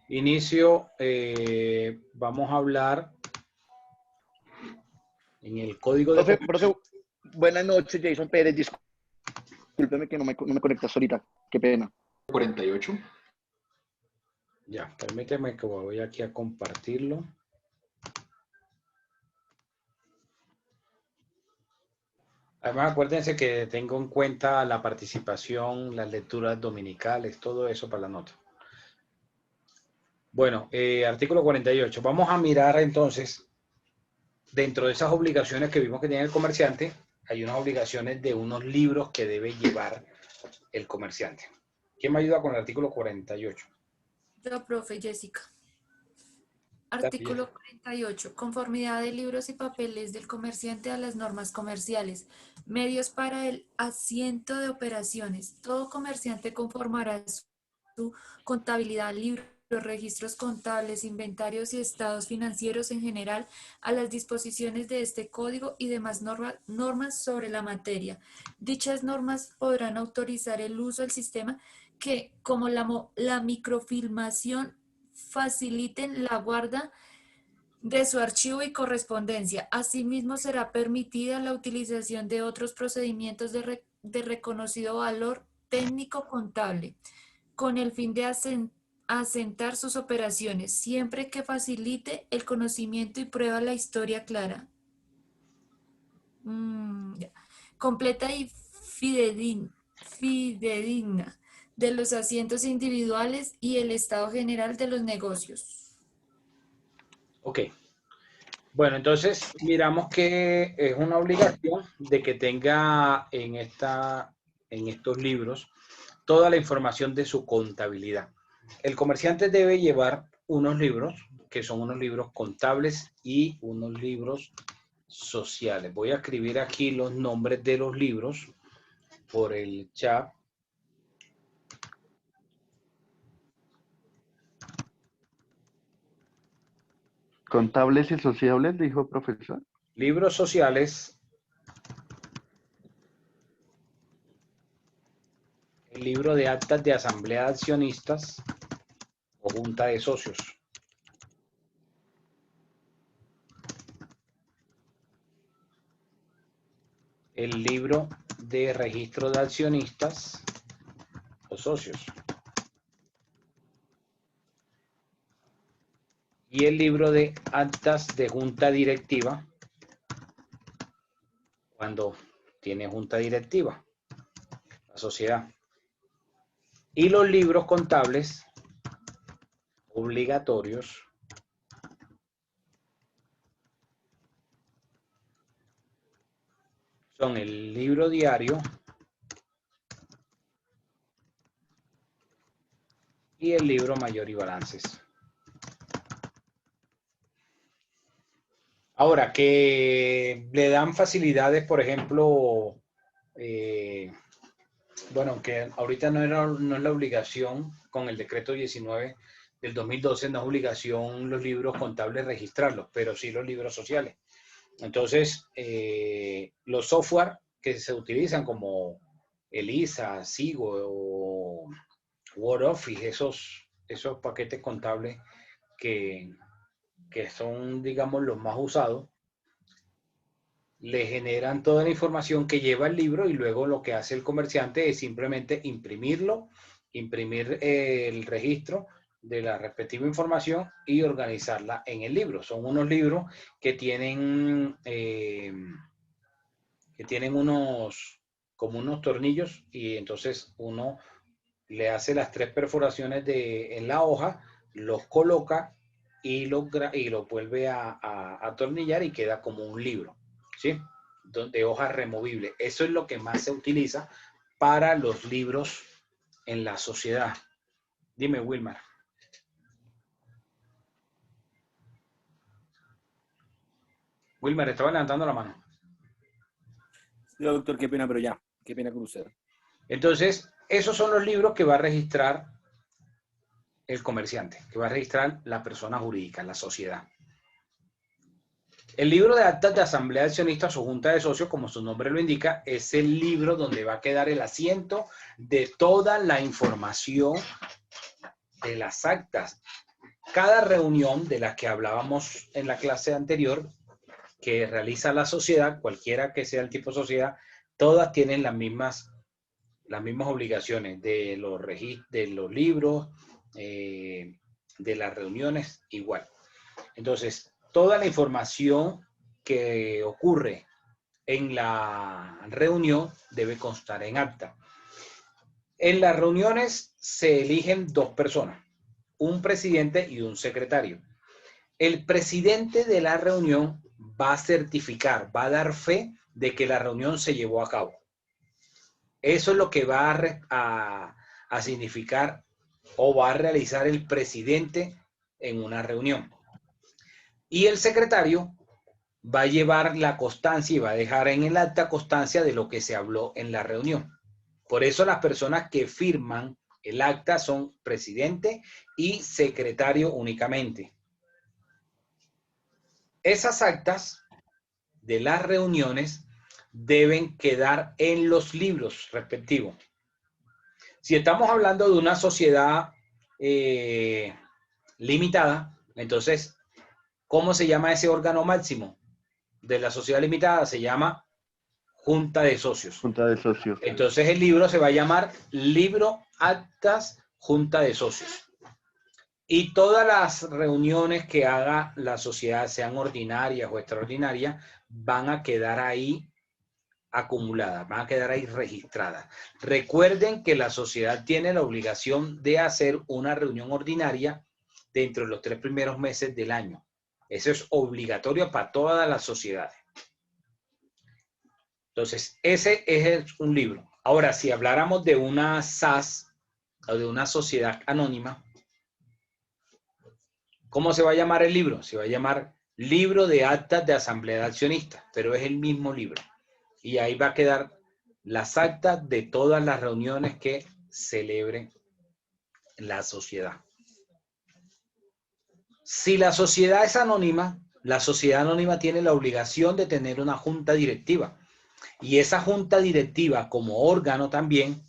Inicio, vamos a hablar en el código de... Profe, buenas noches, Jason Pérez. Discúlpeme que no me conectas ahorita. Qué pena. 48. Ya, permíteme que voy aquí a compartirlo. Además, acuérdense que tengo en cuenta la participación, las lecturas dominicales, todo eso para la nota. Bueno, artículo 48. Vamos a mirar entonces, dentro de esas obligaciones que vimos que tiene el comerciante, hay unas obligaciones de unos libros que debe llevar el comerciante. ¿Quién me ayuda con el artículo 48? Yo, profe Jessica. Artículo 48. Conformidad de libros y papeles del comerciante a las normas comerciales. Medios para el asiento de operaciones. Todo comerciante conformará su contabilidad, libros, registros contables, inventarios y estados financieros en general a las disposiciones de este código y demás normas sobre la materia. Dichas normas podrán autorizar el uso del sistema que, como la microfilmación, faciliten la guarda de su archivo y correspondencia. Asimismo, será permitida la utilización de otros procedimientos de reconocido valor técnico contable con el fin de asentar sus operaciones, siempre que facilite el conocimiento y prueba la historia clara, completa y fidedigna de los asientos individuales y el estado general de los negocios. Ok. Bueno, entonces miramos que es una obligación de que tenga en estos libros toda la información de su contabilidad. El comerciante debe llevar unos libros, que son unos libros contables y unos libros sociales. Voy a escribir aquí los nombres de los libros por el chat. Contables y sociables, dijo profesor. Libros sociales. El libro de actas de asamblea de accionistas o junta de socios. El libro de registro de accionistas o socios. Y el libro de actas de junta directiva, cuando tiene junta directiva, la sociedad. Y los libros contables obligatorios son el libro diario y el libro mayor y balances. Ahora, que le dan facilidades, por ejemplo, bueno, que ahorita no es la obligación con el decreto 19 del 2012, no es obligación los libros contables registrarlos, pero sí los libros sociales. Entonces, los software que se utilizan como ELISA, SIGO o WordOffice, esos paquetes contables que son, digamos, los más usados, le generan toda la información que lleva el libro y luego lo que hace el comerciante es simplemente imprimirlo, imprimir el registro de la respectiva información y organizarla en el libro. Son unos libros que tienen como unos tornillos y entonces uno le hace las 3 perforaciones en la hoja, los coloca y lo vuelve a atornillar y queda como un libro, ¿sí? De hoja removible. Eso es lo que más se utiliza para los libros en la sociedad. Dime, Wilmar. Wilmar, estaba levantando la mano. Sí, doctor, qué pena, pero ya. Qué pena con usted. Entonces, esos son los libros que va a registrar el comerciante, que va a registrar la persona jurídica, la sociedad. El libro de actas de asamblea de accionistas o junta de socios, como su nombre lo indica, es el libro donde va a quedar el asiento de toda la información de las actas. Cada reunión de la que hablábamos en la clase anterior que realiza la sociedad, cualquiera que sea el tipo de sociedad, todas tienen las mismas obligaciones de los libros, de las reuniones, igual. Entonces, toda la información que ocurre en la reunión debe constar en acta. En las reuniones se eligen dos personas, un presidente y un secretario. El presidente de la reunión va a certificar, va a dar fe de que la reunión se llevó a cabo. Eso es lo que va a significar o va a realizar el presidente en una reunión. Y el secretario va a llevar la constancia y va a dejar en el acta constancia de lo que se habló en la reunión. Por eso las personas que firman el acta son presidente y secretario únicamente. Esas actas de las reuniones deben quedar en los libros respectivos. Si estamos hablando de una sociedad limitada, entonces, ¿cómo se llama ese órgano máximo de la sociedad limitada? Se llama Junta de Socios. Junta de socios. Entonces el libro se va a llamar Libro Actas Junta de Socios. Y todas las reuniones que haga la sociedad, sean ordinarias o extraordinarias, van a quedar ahí acumuladas, van a quedar ahí registradas. Recuerden que la sociedad tiene la obligación de hacer una reunión ordinaria dentro de los 3 primeros meses del año. Eso es obligatorio para todas las sociedades. Entonces, ese es un libro. Ahora, si habláramos de una SAS o de una sociedad anónima, ¿cómo se va a llamar el libro? Se va a llamar Libro de Actas de Asamblea de Accionistas, pero es el mismo libro. Y ahí va a quedar las actas de todas las reuniones que celebre la sociedad. Si la sociedad es anónima, la sociedad anónima tiene la obligación de tener una junta directiva. Y esa junta directiva, como órgano también,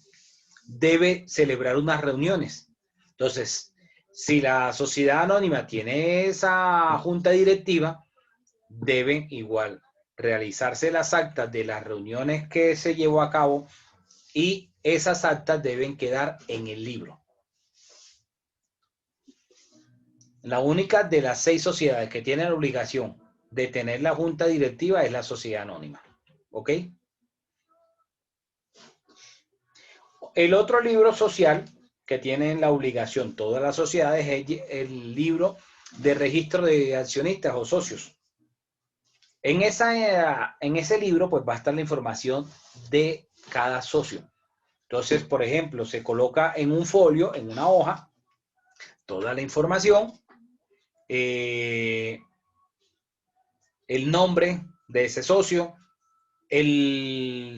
debe celebrar unas reuniones. Entonces, si la sociedad anónima tiene esa junta directiva, deben igual realizarse las actas de las reuniones que se llevó a cabo y esas actas deben quedar en el libro. La única de las 6 sociedades que tienen la obligación de tener la junta directiva es la sociedad anónima. ¿Ok? El otro libro social que tienen la obligación todas las sociedades es el libro de registro de accionistas o socios. En ese libro pues va a estar la información de cada socio. Entonces, por ejemplo, se coloca en un folio, en una hoja, toda la información, el nombre de ese socio,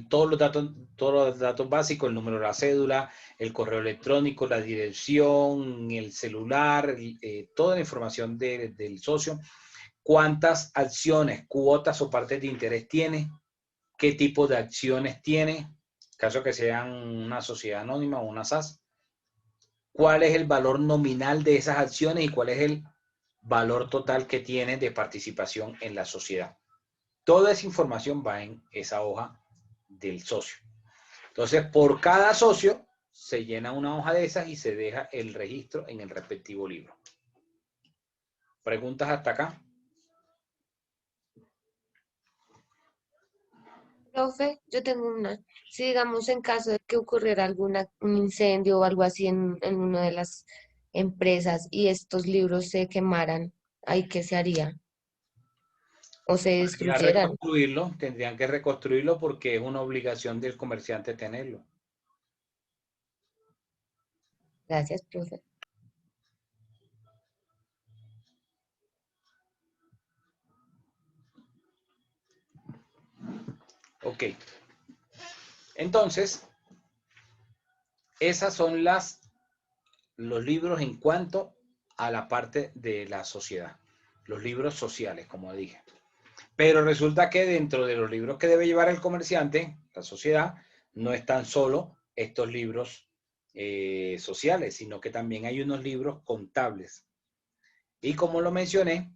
todos los datos básicos, el número de la cédula, el correo electrónico, la dirección, el celular, toda la información del socio, cuántas acciones, cuotas o partes de interés tiene, qué tipo de acciones tiene, caso que sean una sociedad anónima o una SAS, cuál es el valor nominal de esas acciones y cuál es el valor total que tiene de participación en la sociedad. Toda esa información va en esa hoja del socio. Entonces, por cada socio se llena una hoja de esas y se deja el registro en el respectivo libro. ¿Preguntas hasta acá? Profe, yo tengo una. Si digamos en caso de que ocurriera un incendio o algo así en una de las empresas y estos libros se quemaran, ¿ahí qué se haría? ¿O se destruyeran? Tendrían que reconstruirlo porque es una obligación del comerciante tenerlo. Gracias, profe. Ok. Entonces, esas son los libros en cuanto a la parte de la sociedad. Los libros sociales, como dije. Pero resulta que dentro de los libros que debe llevar el comerciante, la sociedad, no están solo estos libros sociales, sino que también hay unos libros contables. Y como lo mencioné,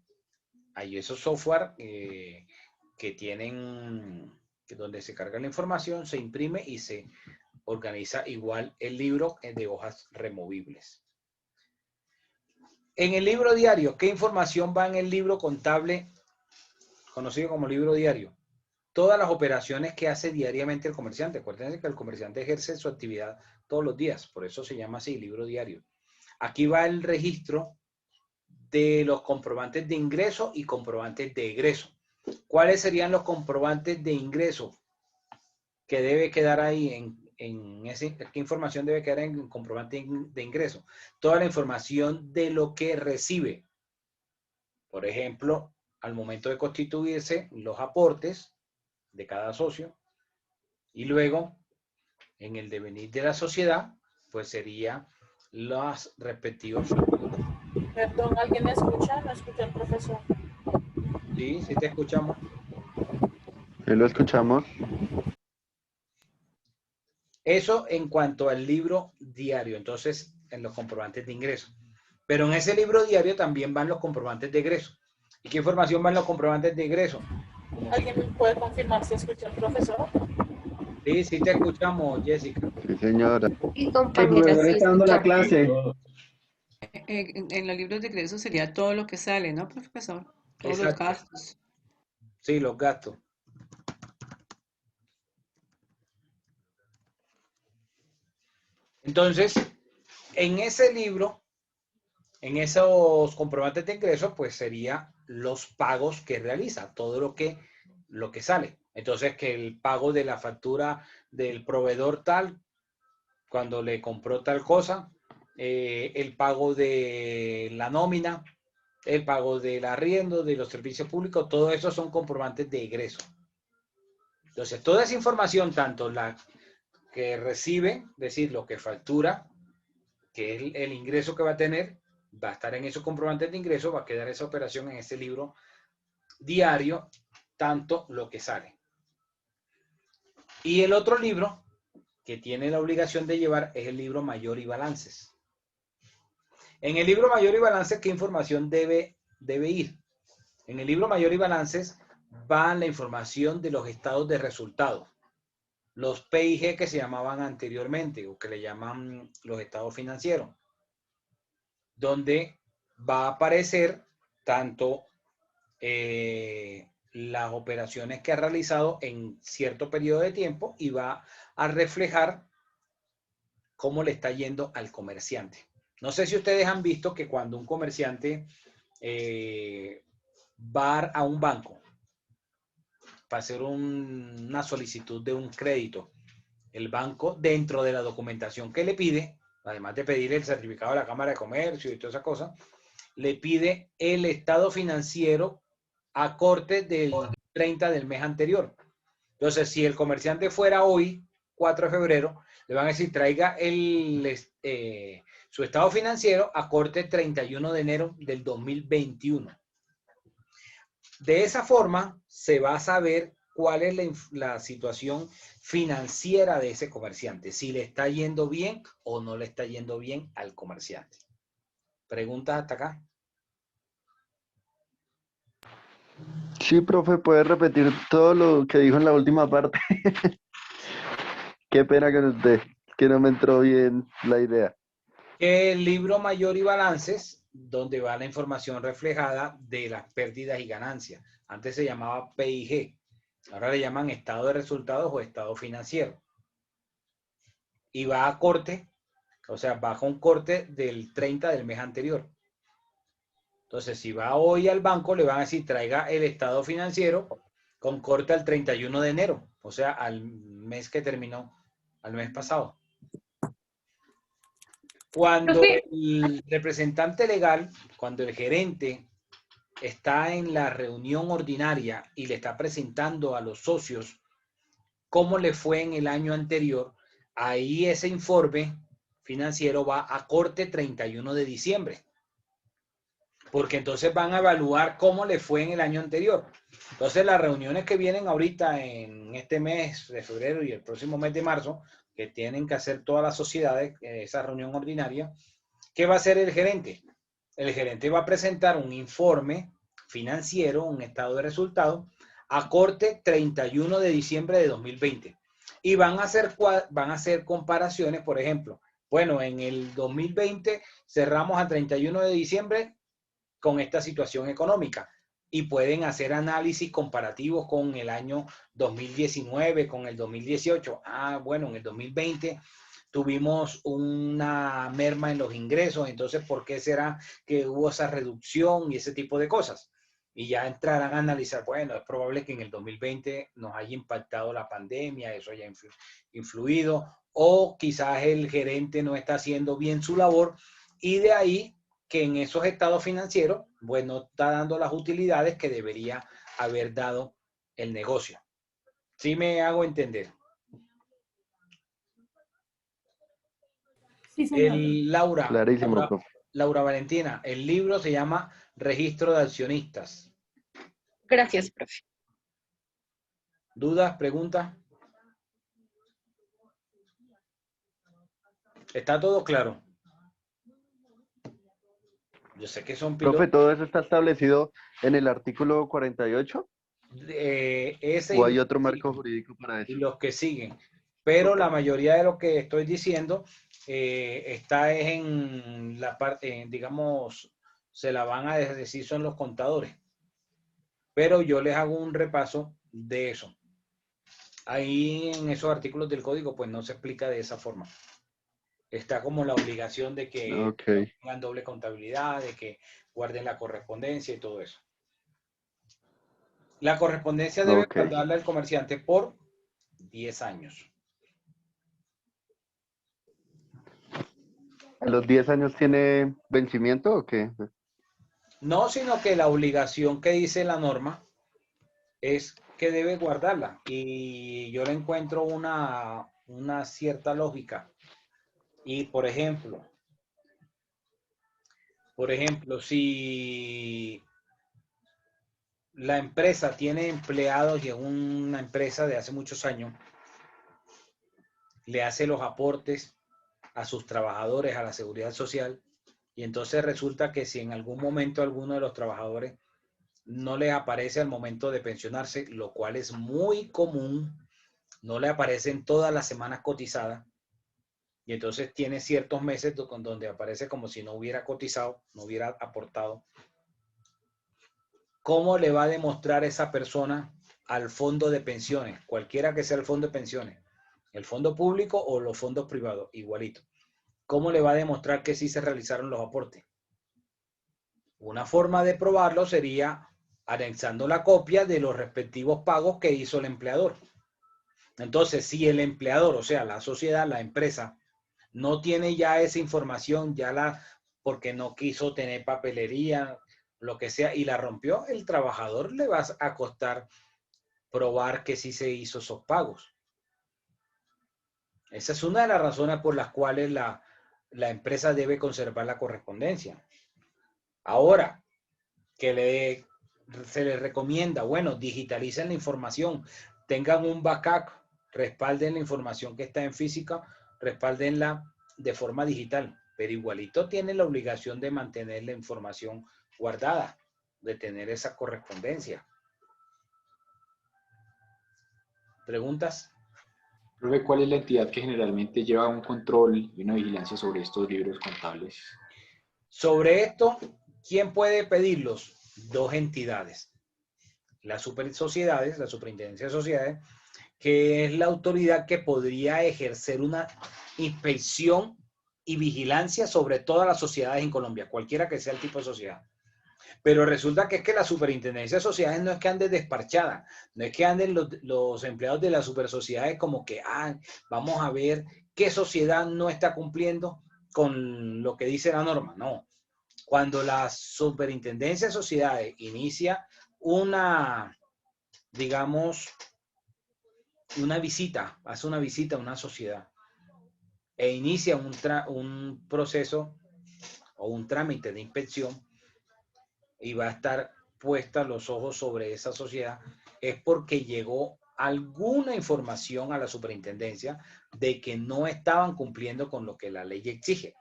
hay esos software que tienen, donde se carga la información, se imprime y se organiza igual el libro de hojas removibles. En el libro diario, ¿qué información va en el libro contable, conocido como libro diario? Todas las operaciones que hace diariamente el comerciante. Acuérdense que el comerciante ejerce su actividad todos los días, por eso se llama así, libro diario. Aquí va el registro de los comprobantes de ingreso y comprobantes de egreso. ¿Cuáles serían los comprobantes de ingreso que debe quedar ahí qué información debe quedar en el comprobante de ingreso? Toda la información de lo que recibe. Por ejemplo, al momento de constituirse, los aportes de cada socio, y luego en el devenir de la sociedad, pues sería las respectivas. Perdón, ¿alguien me escucha? No escucha al profesor. Sí, sí te escuchamos. ¿Sí lo escuchamos? Eso en cuanto al libro diario, entonces en los comprobantes de ingreso. Pero en ese libro diario también van los comprobantes de egreso. ¿Y qué información van los comprobantes de ingreso? ¿Alguien me puede confirmar si escucha al profesor? Sí, sí te escuchamos, Jessica. Sí, señora. Y El compañeras, profesor sí, está dando la escuchamos. clase. En los libros de ingreso sería todo lo que sale, ¿no, profesor? Todos los Exacto. gastos. Sí, los gastos. Entonces, en ese libro, en esos comprobantes de ingresos, pues sería los pagos que realiza, todo lo que sale. Entonces, que el pago de la factura del proveedor tal, cuando le compró tal cosa, el pago de la nómina, el pago del arriendo, de los servicios públicos, todo eso son comprobantes de ingreso. Entonces, toda esa información, tanto la que recibe, es decir, lo que factura, que es el ingreso que va a tener, va a estar en esos comprobantes de ingreso, va a quedar esa operación en ese libro diario, tanto lo que sale. Y el otro libro que tiene la obligación de llevar es el libro mayor y balances. En el libro mayor y balances, ¿qué información debe ir? En el libro mayor y balances va la información de los estados de resultados. Los PIG que se llamaban anteriormente o que le llaman los estados financieros, donde va a aparecer tanto las operaciones que ha realizado en cierto periodo de tiempo y va a reflejar cómo le está yendo al comerciante. No sé si ustedes han visto que cuando un comerciante va a un banco para hacer una solicitud de un crédito, el banco, dentro de la documentación que le pide, además de pedir el certificado de la Cámara de Comercio y toda esa cosa, le pide el estado financiero a corte del 30 del mes anterior. Entonces, si el comerciante fuera hoy, 4 de febrero, le van a decir, traiga su estado financiero a corte 31 de enero del 2021. De esa forma, se va a saber cuál es la situación financiera de ese comerciante, si le está yendo bien o no le está yendo bien al comerciante. ¿Preguntas hasta acá? Sí, profe, ¿puede repetir todo lo que dijo en la última parte? Qué pena con usted, que no me entró bien la idea. El libro mayor y balances, donde va la información reflejada de las pérdidas y ganancias. Antes se llamaba PIG, ahora le llaman estado de resultados o estado financiero. Y va a corte, o sea, bajo un corte del 30 del mes anterior. Entonces, si va hoy al banco, le van a decir, traiga el estado financiero con corte al 31 de enero, o sea, al mes que terminó, al mes pasado. Cuando el representante legal, cuando el gerente está en la reunión ordinaria y le está presentando a los socios cómo le fue en el año anterior, ahí ese informe financiero va a corte 31 de diciembre. porque entonces van a evaluar cómo le fue en el año anterior. Entonces las reuniones que vienen ahorita en este mes de febrero y el próximo mes de marzo, que tienen que hacer todas las sociedades, esa reunión ordinaria, ¿qué va a hacer el gerente? El gerente va a presentar un informe financiero, un estado de resultados, a corte 31 de diciembre de 2020. Y van a hacer comparaciones, por ejemplo, bueno, en el 2020 cerramos a 31 de diciembre con esta situación económica y pueden hacer análisis comparativos con el año 2019, con el 2018. Ah, bueno, en el 2020 tuvimos una merma en los ingresos, entonces, ¿por qué será que hubo esa reducción y ese tipo de cosas? Y ya entrarán a analizar, bueno, es probable que en el 2020 nos haya impactado la pandemia, eso haya influido, o quizás el gerente no está haciendo bien su labor y de ahí que en esos estados financieros, pues no está dando las utilidades que debería haber dado el negocio. ¿Sí me hago entender? Sí, señor. Clarísimo, profe. Laura Valentina, el libro se llama Registro de Accionistas. Gracias, profe. ¿Dudas? ¿Preguntas? ¿Está todo claro? Yo sé que son Profe, pilotos. ¿todo eso está establecido en el artículo 48? Ese ¿O y hay los otro que marco siguen, jurídico para y eso? los que siguen. Pero Ok. la mayoría de lo que estoy diciendo está en la parte, digamos, se la van a decir son los contadores. Pero yo les hago un repaso de eso. Ahí en esos artículos del código, pues no se explica de esa forma. Está como la obligación de que Ok. tengan doble contabilidad, de que guarden la correspondencia y todo eso. La correspondencia debe Ok. guardarla el comerciante por 10 años. ¿A los 10 años tiene vencimiento o qué? No, sino que la obligación que dice la norma es que debe guardarla. Y yo le encuentro una cierta lógica. Y por ejemplo, si la empresa tiene empleados y es una empresa de hace muchos años, le hace los aportes a sus trabajadores a la seguridad social y entonces resulta que si en algún momento alguno de los trabajadores no les aparece al momento de pensionarse, lo cual es muy común, no le aparecen todas las semanas cotizadas y entonces tiene ciertos meses donde aparece como si no hubiera cotizado, no hubiera aportado. ¿Cómo le va a demostrar esa persona al fondo de pensiones, cualquiera que sea el fondo de pensiones, el fondo público o los fondos privados, igualito? ¿Cómo le va a demostrar que sí se realizaron los aportes? Una forma de probarlo sería anexando la copia de los respectivos pagos que hizo el empleador. Entonces, si el empleador, o sea, la sociedad, la empresa, no tiene ya esa información, porque no quiso tener papelería, lo que sea, y la rompió, el trabajador le va a costar probar que sí se hizo esos pagos. Esa es una de las razones por las cuales la empresa debe conservar la correspondencia. Ahora, se les recomienda, bueno, digitalicen la información, tengan un backup, respalden la información que está en física, respaldenla de forma digital, pero igualito tienen la obligación de mantener la información guardada, de tener esa correspondencia. ¿Preguntas? Profe, ¿cuál es la entidad que generalmente lleva un control y una vigilancia sobre estos libros contables? Sobre esto, ¿quién puede pedirlos? Dos entidades. Las sociedades, la Superintendencia de Sociedades, que es la autoridad que podría ejercer una inspección y vigilancia sobre todas las sociedades en Colombia, cualquiera que sea el tipo de sociedad. Pero resulta que es que la Superintendencia de Sociedades no es que ande desparchada, no es que anden los empleados de las supersociedades como que, vamos a ver qué sociedad no está cumpliendo con lo que dice la norma. No. Cuando la Superintendencia de Sociedades inicia digamos, hace una visita a una sociedad e inicia un proceso o un trámite de inspección, y va a estar puesta los ojos sobre esa sociedad, es porque llegó alguna información a la superintendencia de que no estaban cumpliendo con lo que la ley exige.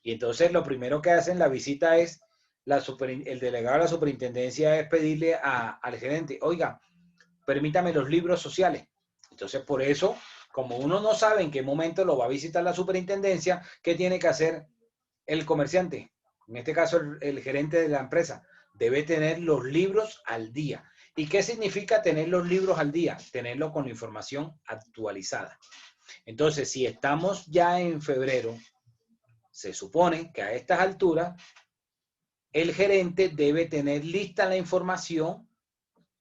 Y entonces lo primero que hacen la visita es, el delegado de la superintendencia es pedirle al gerente, oiga, permítame los libros sociales. Entonces por eso, como uno no sabe en qué momento lo va a visitar la superintendencia, ¿qué tiene que hacer el comerciante? En este caso el gerente de la empresa debe tener los libros al día. ¿Y qué significa tener los libros al día? Tenerlo con la información actualizada. Entonces, si estamos ya en febrero, se supone que a estas alturas el gerente debe tener lista la información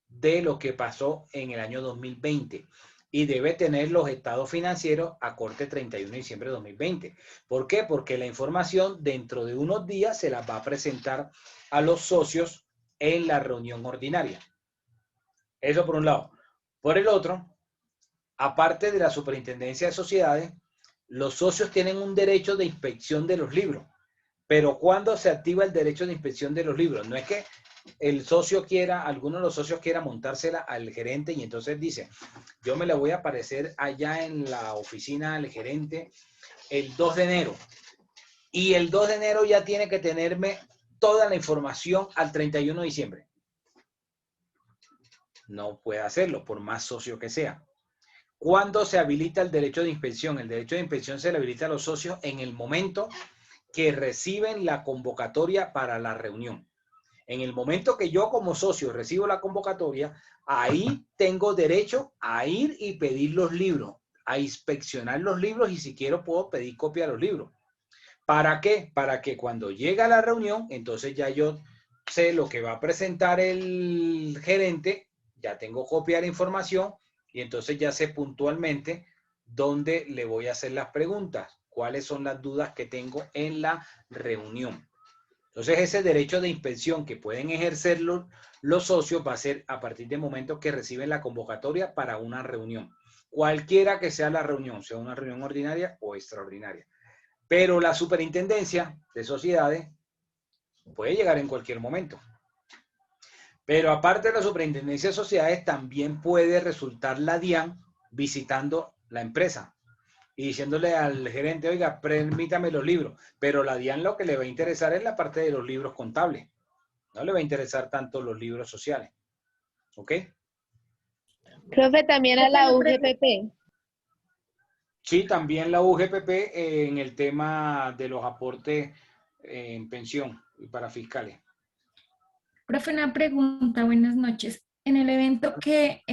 de lo que pasó en el año 2020 y debe tener los estados financieros a corte 31 de diciembre de 2020. ¿Por qué? Porque la información dentro de unos días se la va a presentar a los socios en la reunión ordinaria. Eso por un lado. Por el otro, aparte de la superintendencia de sociedades, los socios tienen un derecho de inspección de los libros. Pero ¿cuándo se activa el derecho de inspección de los libros? No es que el socio quiera, alguno de los socios quiera montársela al gerente y entonces dice, yo me la voy a aparecer allá en la oficina del gerente el 2 de enero. Y el 2 de enero ya tiene que tenerme toda la información al 31 de diciembre. No puede hacerlo, por más socio que sea. ¿Cuándo se habilita el derecho de inspección? El derecho de inspección se le habilita a los socios en el momento que reciben la convocatoria para la reunión. En el momento que yo como socio recibo la convocatoria, ahí tengo derecho a ir y pedir los libros, a inspeccionar los libros y si quiero puedo pedir copia de los libros. ¿Para qué? Para que cuando llega la reunión, entonces ya yo sé lo que va a presentar el gerente, ya tengo copia de la información y entonces ya sé puntualmente dónde le voy a hacer las preguntas, cuáles son las dudas que tengo en la reunión. Entonces ese derecho de inspección que pueden ejercer los socios va a ser a partir del momento que reciben la convocatoria para una reunión. Cualquiera que sea la reunión, sea una reunión ordinaria o extraordinaria. Pero la superintendencia de sociedades puede llegar en cualquier momento. Pero aparte de la superintendencia de sociedades, también puede resultar la DIAN visitando la empresa y diciéndole al gerente, oiga, permítame los libros. Pero la DIAN lo que le va a interesar es la parte de los libros contables. No le va a interesar tanto los libros sociales. ¿Ok? Profe, también a la UGPP. Sí, también la UGPP en el tema de los aportes en pensión y para fiscales. Profe, una pregunta, buenas noches. En el evento que,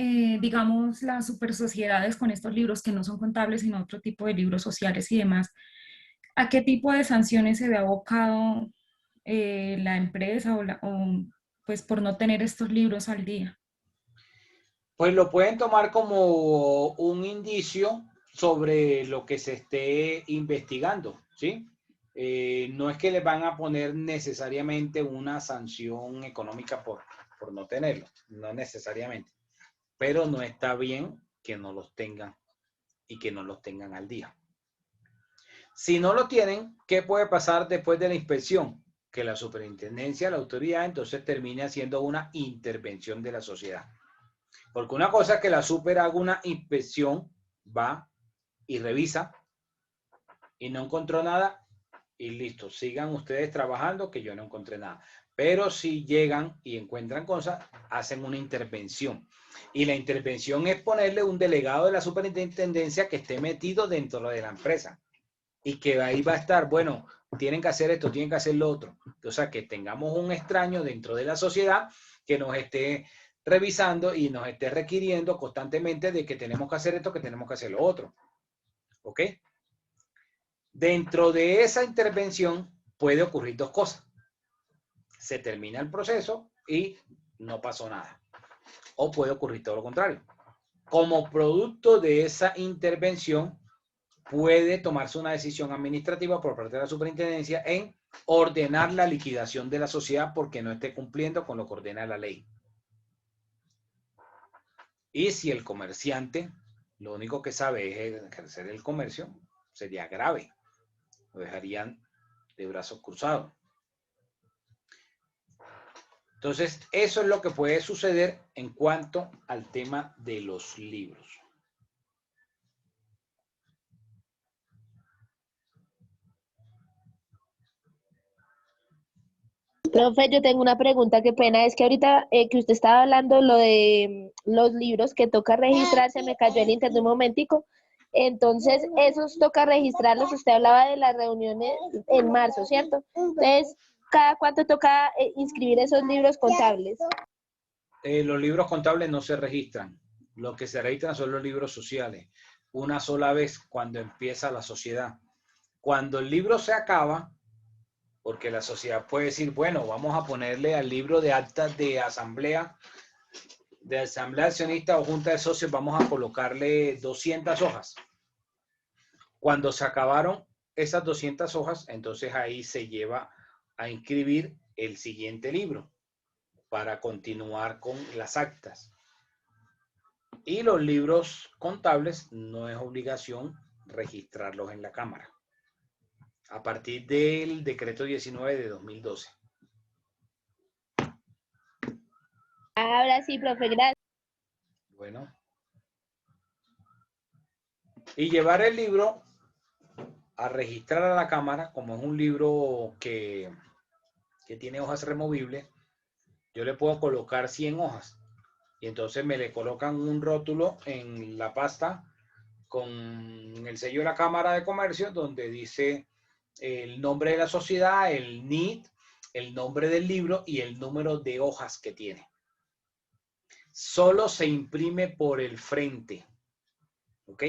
digamos, las super sociedades con estos libros que no son contables, sino otro tipo de libros sociales y demás, ¿a qué tipo de sanciones se ve abocado la empresa pues por no tener estos libros al día? Pues lo pueden tomar como un indicio sobre lo que se esté investigando, ¿sí? No es que les van a poner necesariamente una sanción económica por no tenerlo, no necesariamente, pero no está bien que no los tengan y que no los tengan al día. Si no lo tienen, ¿qué puede pasar después de la inspección? Que la superintendencia, la autoridad, entonces termine haciendo una intervención de la sociedad. Porque una cosa es que la super haga una inspección, va y revisa y no encontró nada y listo, sigan ustedes trabajando que yo no encontré nada. Pero si llegan y encuentran cosas, hacen una intervención. Y la intervención es ponerle un delegado de la superintendencia que esté metido dentro de la empresa y que ahí va a estar, bueno, tienen que hacer esto, tienen que hacer lo otro. O sea, que tengamos un extraño dentro de la sociedad que nos esté revisando y nos esté requiriendo constantemente de que tenemos que hacer esto, que tenemos que hacer lo otro. ¿Ok? Dentro de esa intervención puede ocurrir dos cosas. Se termina el proceso y no pasó nada. O puede ocurrir todo lo contrario. Como producto de esa intervención, puede tomarse una decisión administrativa por parte de la superintendencia en ordenar la liquidación de la sociedad porque no esté cumpliendo con lo que ordena la ley. Y si el comerciante lo único que sabe es ejercer el comercio, sería grave. Lo dejarían de brazos cruzados. Entonces, eso es lo que puede suceder en cuanto al tema de los libros. Profe, yo tengo una pregunta, qué pena, es que ahorita que usted estaba hablando lo de los libros que toca registrar, se me cayó el internet un momentico. Entonces, esos toca registrarlos, usted hablaba de las reuniones en marzo, ¿cierto? Entonces, ¿cada cuánto toca inscribir esos libros contables? Los libros contables no se registran. Lo que se registran son los libros sociales. Una sola vez cuando empieza la sociedad. Cuando el libro se acaba, porque la sociedad puede decir, bueno, vamos a ponerle al libro de actas de asamblea accionista o junta de socios, vamos a colocarle 200 hojas. Cuando se acabaron esas 200 hojas, entonces ahí se lleva a inscribir el siguiente libro para continuar con las actas. Y los libros contables no es obligación registrarlos en la Cámara. A partir del decreto 19 de 2012. Ahora sí, profe, gracias. Bueno. Y llevar el libro a registrar a la Cámara, como es un libro que tiene hojas removibles, yo le puedo colocar 100 hojas. Y entonces me le colocan un rótulo en la pasta con el sello de la Cámara de Comercio, donde dice el nombre de la sociedad, el NIT, el nombre del libro y el número de hojas que tiene. Solo se imprime por el frente. ¿Ok?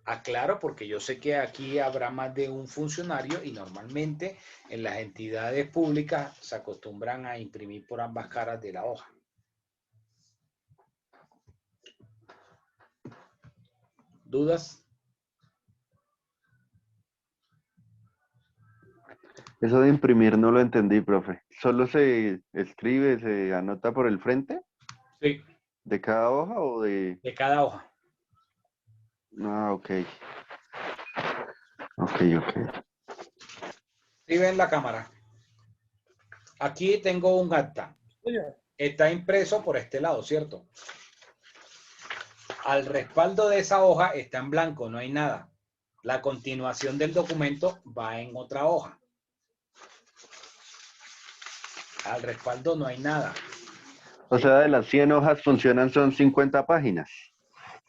Aclaro porque yo sé que aquí habrá más de un funcionario y normalmente en las entidades públicas se acostumbran a imprimir por ambas caras de la hoja. ¿Dudas? Eso de imprimir no lo entendí, profe. ¿Solo se escribe, se anota por el frente? Sí. ¿De cada hoja o de...? De cada hoja. Ah, ok. Ok. Sí, ven la cámara. Aquí tengo un acta. Está impreso por este lado, ¿cierto? Al respaldo de esa hoja está en blanco, no hay nada. La continuación del documento va en otra hoja. Al respaldo no hay nada. O sea, de las 100 hojas funcionan, son 50 páginas.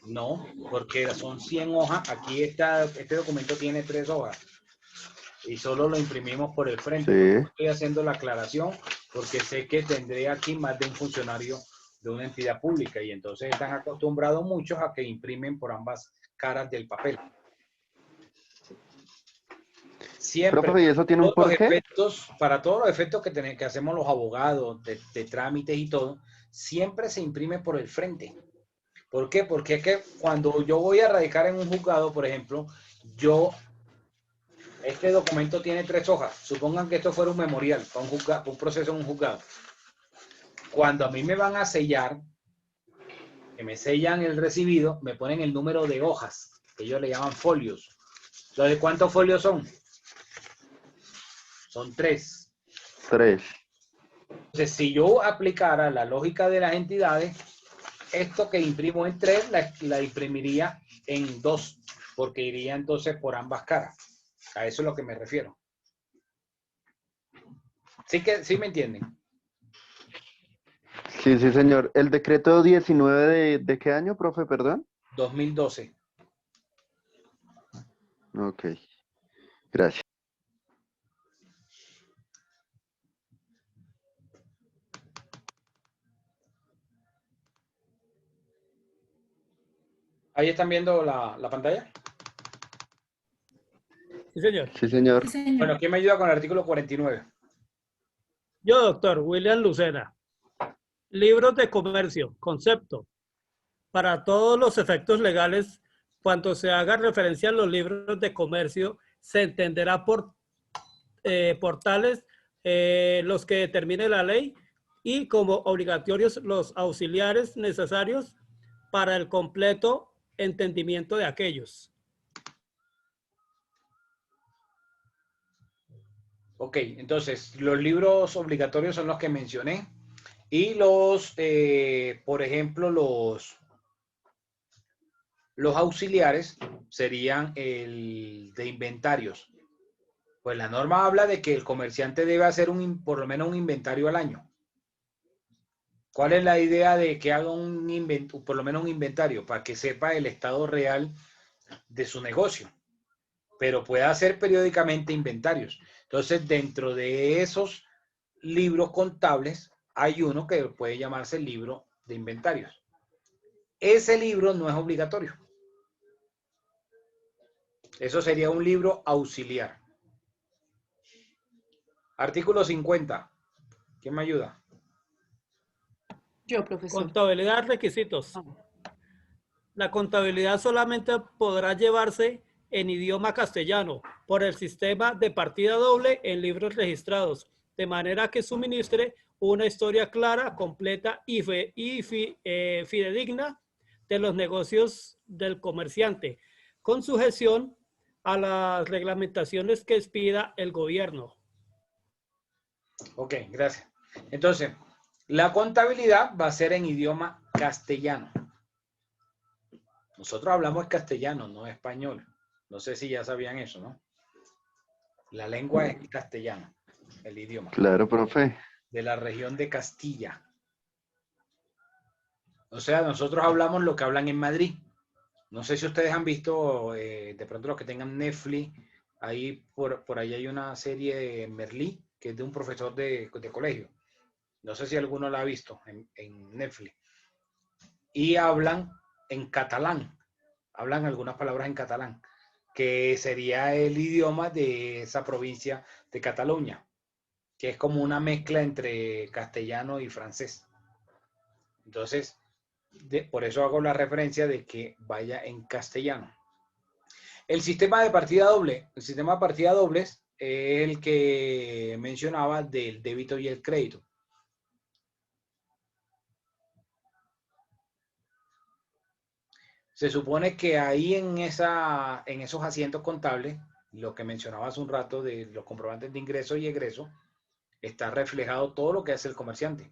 No, porque son 100 hojas. Aquí está, este documento tiene 3 hojas. Y solo lo imprimimos por el frente. Sí. Estoy haciendo la aclaración porque sé que tendré aquí más de un funcionario de una entidad pública y entonces están acostumbrados muchos a que imprimen por ambas caras del papel. Siempre, Profe, ¿y eso tiene un porqué? para todos los efectos que hacemos los abogados de trámites y todo, siempre se imprime por el frente. ¿Por qué? Porque es que cuando yo voy a radicar en un juzgado, por ejemplo, este documento tiene 3 hojas. Supongan que esto fuera un memorial para un proceso en un juzgado. Cuando a mí me van a sellar, que me sellan el recibido, me ponen el número de hojas, que ellos le llaman folios. ¿De cuántos folios son? Son 3. 3. Entonces, si yo aplicara la lógica de las entidades, esto que imprimo en 3, la imprimiría en 2, porque iría entonces por ambas caras. A eso es lo que me refiero. ¿Sí me entienden? Sí, señor. ¿El decreto 19 de qué año, profe, perdón? 2012. Ok. Gracias. ¿Ahí están viendo la pantalla? Sí, señor. Sí, señor. Bueno, ¿quién me ayuda con el artículo 49? Yo, doctor William Lucena. Libros de comercio, concepto. Para todos los efectos legales, cuando se haga referencia a los libros de comercio, se entenderá por tales los que determine la ley y como obligatorios los auxiliares necesarios para el completo entendimiento de aquellos. Ok, entonces, los libros obligatorios son los que mencioné. Y por ejemplo, los auxiliares serían el de inventarios. Pues la norma habla de que el comerciante debe hacer por lo menos un inventario al año. ¿Cuál es la idea de que haga por lo menos un inventario? Para que sepa el estado real de su negocio, pero puede hacer periódicamente inventarios. Entonces, dentro de esos libros contables, hay uno que puede llamarse el libro de inventarios. Ese libro no es obligatorio. Eso sería un libro auxiliar. Artículo 50. ¿Quién me ayuda? Yo, profesor. Contabilidad, requisitos. La contabilidad solamente podrá llevarse en idioma castellano por el sistema de partida doble en libros registrados, de manera que suministre una historia clara, completa y fidedigna de los negocios del comerciante, con sujeción a las reglamentaciones que expida el gobierno. Ok, gracias. Entonces, la contabilidad va a ser en idioma castellano. Nosotros hablamos castellano, no español. No sé si ya sabían eso, ¿no? La lengua es castellano, el idioma. Claro, profe. De la región de Castilla. O sea, nosotros hablamos lo que hablan en Madrid. No sé si ustedes han visto, de pronto los que tengan Netflix, ahí por ahí hay una serie de Merlí, que es de un profesor de colegio. No sé si alguno la ha visto en Netflix. Y hablan en catalán. Hablan algunas palabras en catalán, que sería el idioma de esa provincia de Cataluña, que es como una mezcla entre castellano y francés. Entonces, por eso hago la referencia de que vaya en castellano. El sistema de partida doble. El sistema de partida dobles es el que mencionaba del débito y el crédito. Se supone que ahí en esos asientos contables, lo que mencionaba hace un rato de los comprobantes de ingreso y egreso, está reflejado todo lo que hace el comerciante.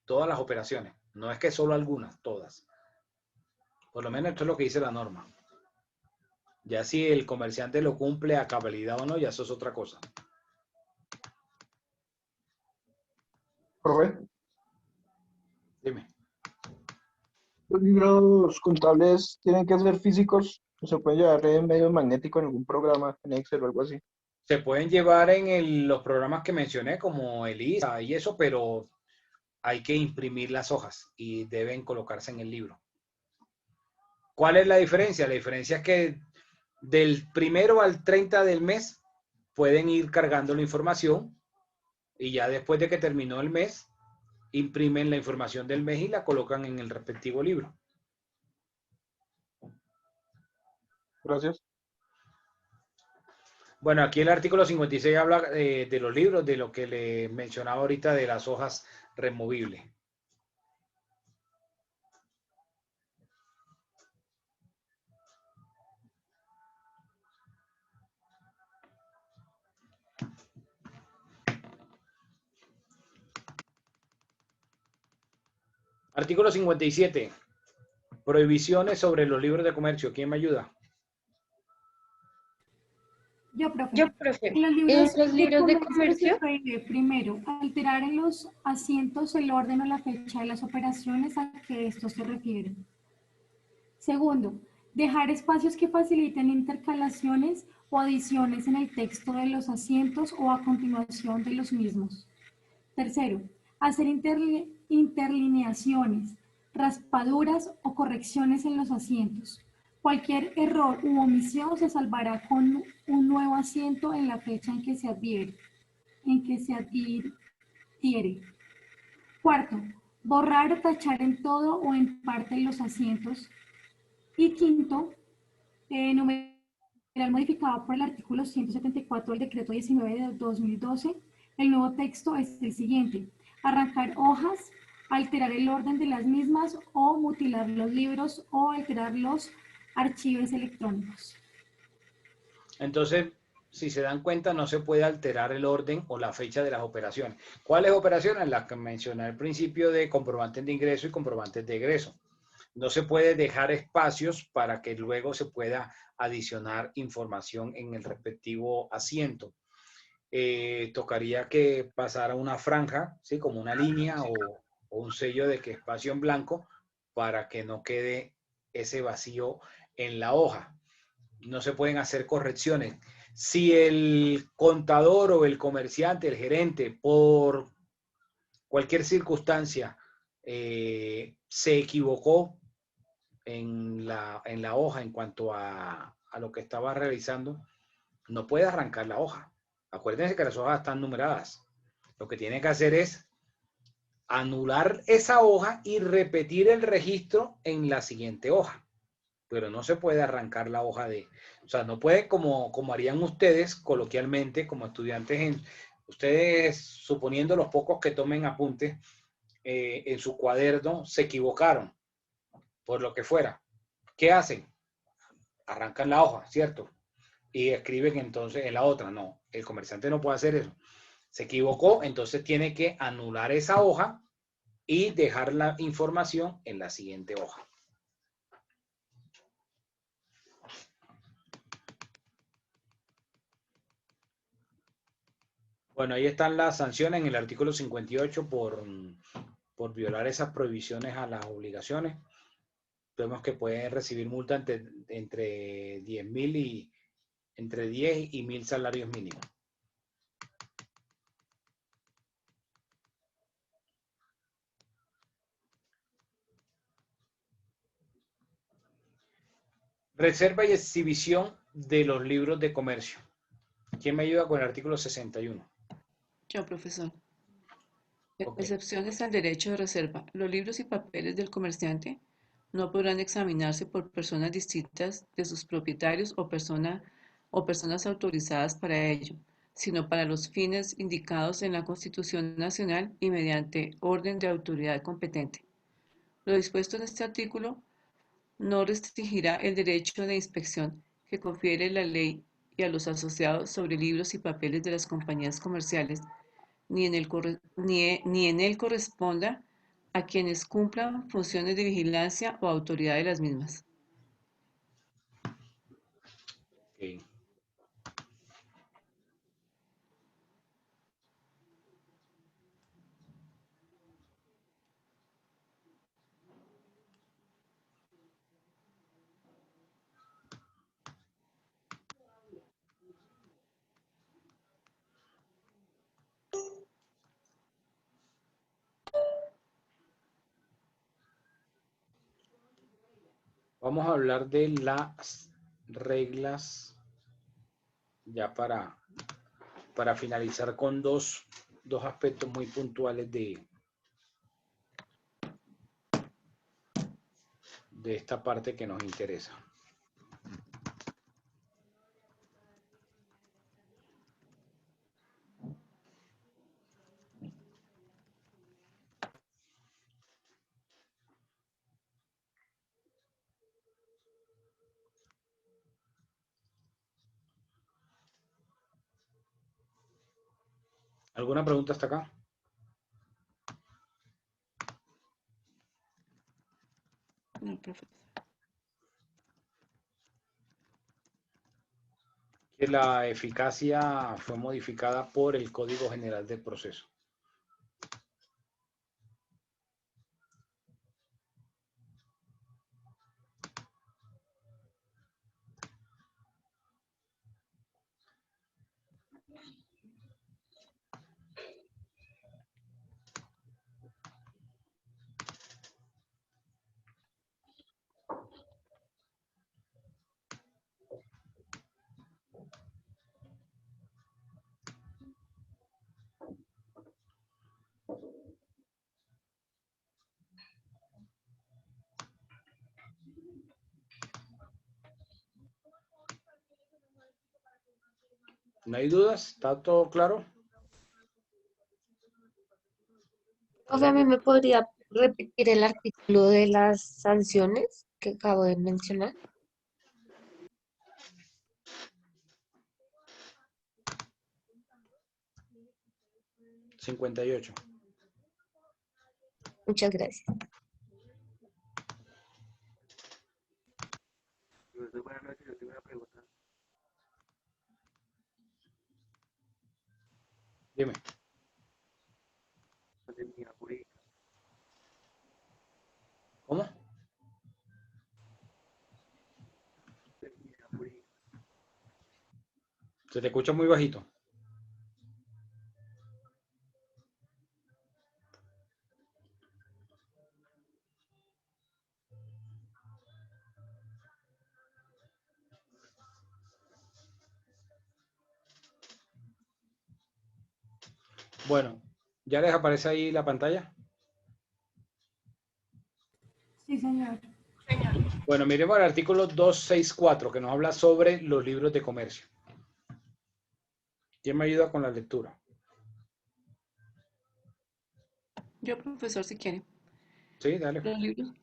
Todas las operaciones. No es que solo algunas, todas. Por lo menos esto es lo que dice la norma. Ya si el comerciante lo cumple a cabalidad o no, ya eso es otra cosa. Profe, Dime. ¿los libros contables tienen que ser físicos o se pueden llevar en medio magnético en algún programa, en Excel o algo así? Se pueden llevar en los programas que mencioné, como ELISA y eso, pero hay que imprimir las hojas y deben colocarse en el libro. ¿Cuál es la diferencia? La diferencia es que del 1 al 30 del mes pueden ir cargando la información y ya después de que terminó el mes, imprimen la información del mes y la colocan en el respectivo libro. Gracias. Bueno, aquí el artículo 56 habla de los libros, de lo que le mencionaba ahorita de las hojas removibles. Artículo 57. Prohibiciones sobre los libros de comercio. ¿Quién me ayuda? Yo, profe. profe. En los libros de comercio, se prohíbe, primero, alterar en los asientos el orden o la fecha de las operaciones a que estos se refieren. Segundo, dejar espacios que faciliten intercalaciones o adiciones en el texto de los asientos o a continuación de los mismos. Tercero, hacer interlineaciones, raspaduras o correcciones en los asientos. Cualquier error u omisión se salvará con un nuevo asiento en la fecha en que se adhiere. Cuarto, borrar o tachar en todo o en parte los asientos. Y quinto, numeral modificado por el artículo 174 del decreto 19 de 2012, el nuevo texto es el siguiente: arrancar hojas, alterar el orden de las mismas o mutilar los libros o alterar los archivos electrónicos. Entonces, si se dan cuenta, no se puede alterar el orden o la fecha de las operaciones. ¿Cuáles operaciones? Las que mencioné al principio de comprobantes de ingreso y comprobantes de egreso. No se puede dejar espacios para que luego se pueda adicionar información en el respectivo asiento. Tocaría que pasara una franja, ¿sí? Como una línea o un sello de que espacio en blanco para que no quede ese vacío en la hoja. No se pueden hacer correcciones. Si el contador o el comerciante, el gerente, por cualquier circunstancia se equivocó en la hoja en cuanto a lo que estaba realizando, no puede arrancar la hoja. Acuérdense que las hojas están numeradas. Lo que tiene que hacer es anular esa hoja y repetir el registro en la siguiente hoja. Pero no se puede arrancar la hoja o sea, no puede como harían ustedes coloquialmente como estudiantes, ustedes suponiendo los pocos que tomen apuntes en su cuaderno, se equivocaron por lo que fuera. ¿Qué hacen? Arrancan la hoja, ¿cierto? Y escriben entonces en la otra. No, el comerciante no puede hacer eso. Se equivocó, entonces tiene que anular esa hoja y dejar la información en la siguiente hoja. Bueno, ahí están las sanciones en el artículo 58 por violar esas prohibiciones a las obligaciones. Vemos que pueden recibir multa entre 10.000 y entre 10 y 1.000 salarios mínimos. Reserva y exhibición de los libros de comercio. ¿Quién me ayuda con el artículo 61? Yo, profesor. Okay. Excepciones al derecho de reserva. Los libros y papeles del comerciante no podrán examinarse por personas distintas de sus propietarios o personas autorizadas para ello, sino para los fines indicados en la Constitución Nacional y mediante orden de autoridad competente. Lo dispuesto en este artículo no restringirá el derecho de inspección que confiere la ley y a los asociados sobre libros y papeles de las compañías comerciales, ni en él corresponda a quienes cumplan funciones de vigilancia o autoridad de las mismas. Okay. Vamos a hablar de las reglas ya para finalizar con dos aspectos muy puntuales de esta parte que nos interesa. ¿Alguna pregunta hasta acá? No, profesor. Que la eficacia fue modificada por el Código General del Proceso. ¿No hay dudas? ¿Está todo claro? Profe, ¿a mí me podría repetir el artículo de las sanciones que acabo de mencionar? 58. Muchas gracias. Buenas noches, yo tengo una pregunta. Dime. ¿Cómo? Se te escucha muy bajito. Bueno, ¿ya les aparece ahí la pantalla? Sí, señor. Bueno, miremos el artículo 264 que nos habla sobre los libros de comercio. ¿Quién me ayuda con la lectura? Yo, profesor, si quiere. Sí, dale. Los libros,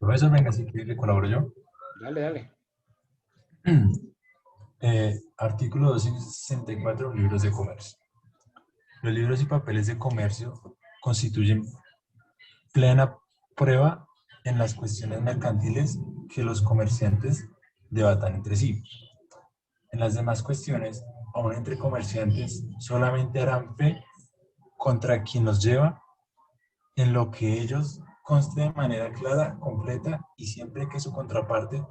Profesor, venga, si quiere, le colaboro yo. Dale, dale. Artículo 264, libros de comercio. Los libros y papeles de comercio constituyen plena prueba en las cuestiones mercantiles que los comerciantes debatan entre sí. En las demás cuestiones, aun entre comerciantes, solamente harán fe contra quien los lleva en lo que ellos conste de manera clara, completa y siempre que su contraparte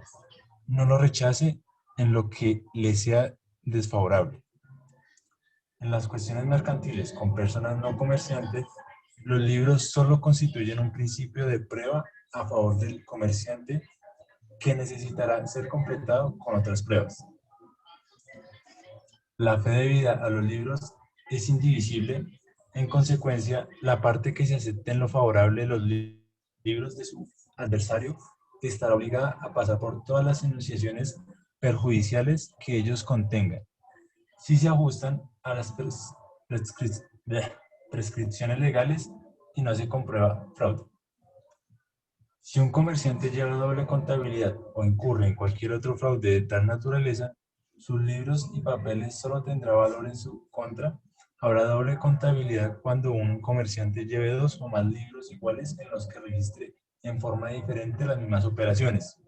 no lo rechace en lo que le sea desfavorable. En las cuestiones mercantiles con personas no comerciantes, los libros solo constituyen un principio de prueba a favor del comerciante que necesitará ser completado con otras pruebas. La fe debida a los libros es indivisible. En consecuencia, la parte que se acepte en lo favorable de los libros de su adversario estará obligada a pasar por todas las enunciaciones perjudiciales que ellos contengan, si se ajustan a las prescripciones legales y no se comprueba fraude. Si un comerciante lleva doble contabilidad o incurre en cualquier otro fraude de tal naturaleza, sus libros y papeles solo tendrá valor en su contra. Habrá doble contabilidad cuando un comerciante lleve dos o más libros iguales en los que registre en forma diferente las mismas operaciones,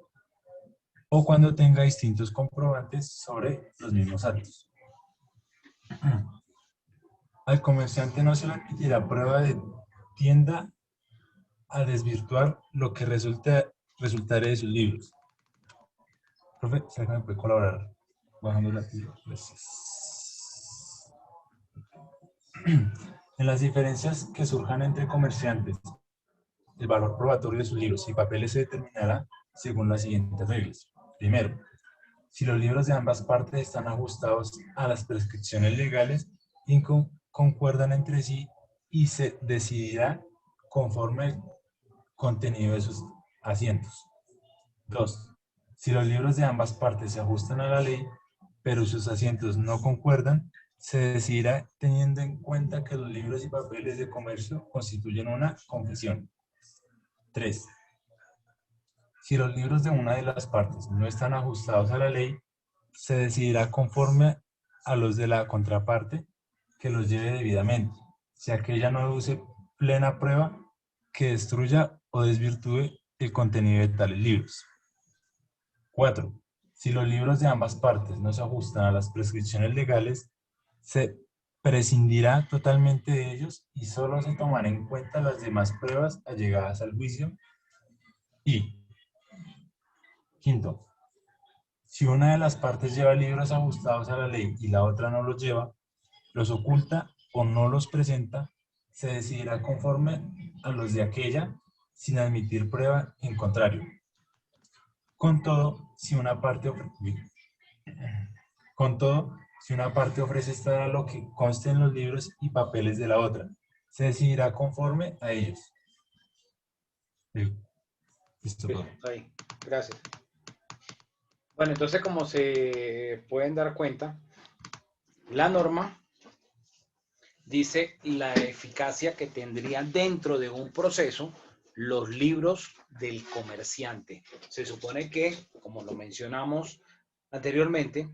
o cuando tenga distintos comprobantes sobre los mismos actos. Al comerciante no se le admitirá prueba de tienda a desvirtuar lo que resultare de sus libros. Profe, ¿será que me puede colaborar bajando la tira? Gracias. En las diferencias que surjan entre comerciantes, el valor probatorio de sus libros y papeles se determinará según las siguientes reglas. Primero, si los libros de ambas partes están ajustados a las prescripciones legales y concuerdan entre sí, y se decidirá conforme al contenido de sus asientos. 2. Si los libros de ambas partes se ajustan a la ley, pero sus asientos no concuerdan, se decidirá teniendo en cuenta que los libros y papeles de comercio constituyen una confesión. 3. Si los libros de una de las partes no están ajustados a la ley, se decidirá conforme a los de la contraparte que los lleve debidamente, si aquella no use plena prueba que destruya o desvirtúe el contenido de tales libros. 4. Si los libros de ambas partes no se ajustan a las prescripciones legales, se prescindirá totalmente de ellos y solo se tomarán en cuenta las demás pruebas allegadas al juicio. Y, quinto, si una de las partes lleva libros ajustados a la ley y la otra no los lleva, los oculta o no los presenta, se decidirá conforme a los de aquella, sin admitir prueba en contrario. Con todo, si una parte ofrece estar a lo que conste en los libros y papeles de la otra, se decidirá conforme a ellos. Listo. Ahí, gracias. Bueno, entonces como se pueden dar cuenta, la norma dice la eficacia que tendría dentro de un proceso los libros del comerciante. Se supone que, como lo mencionamos anteriormente,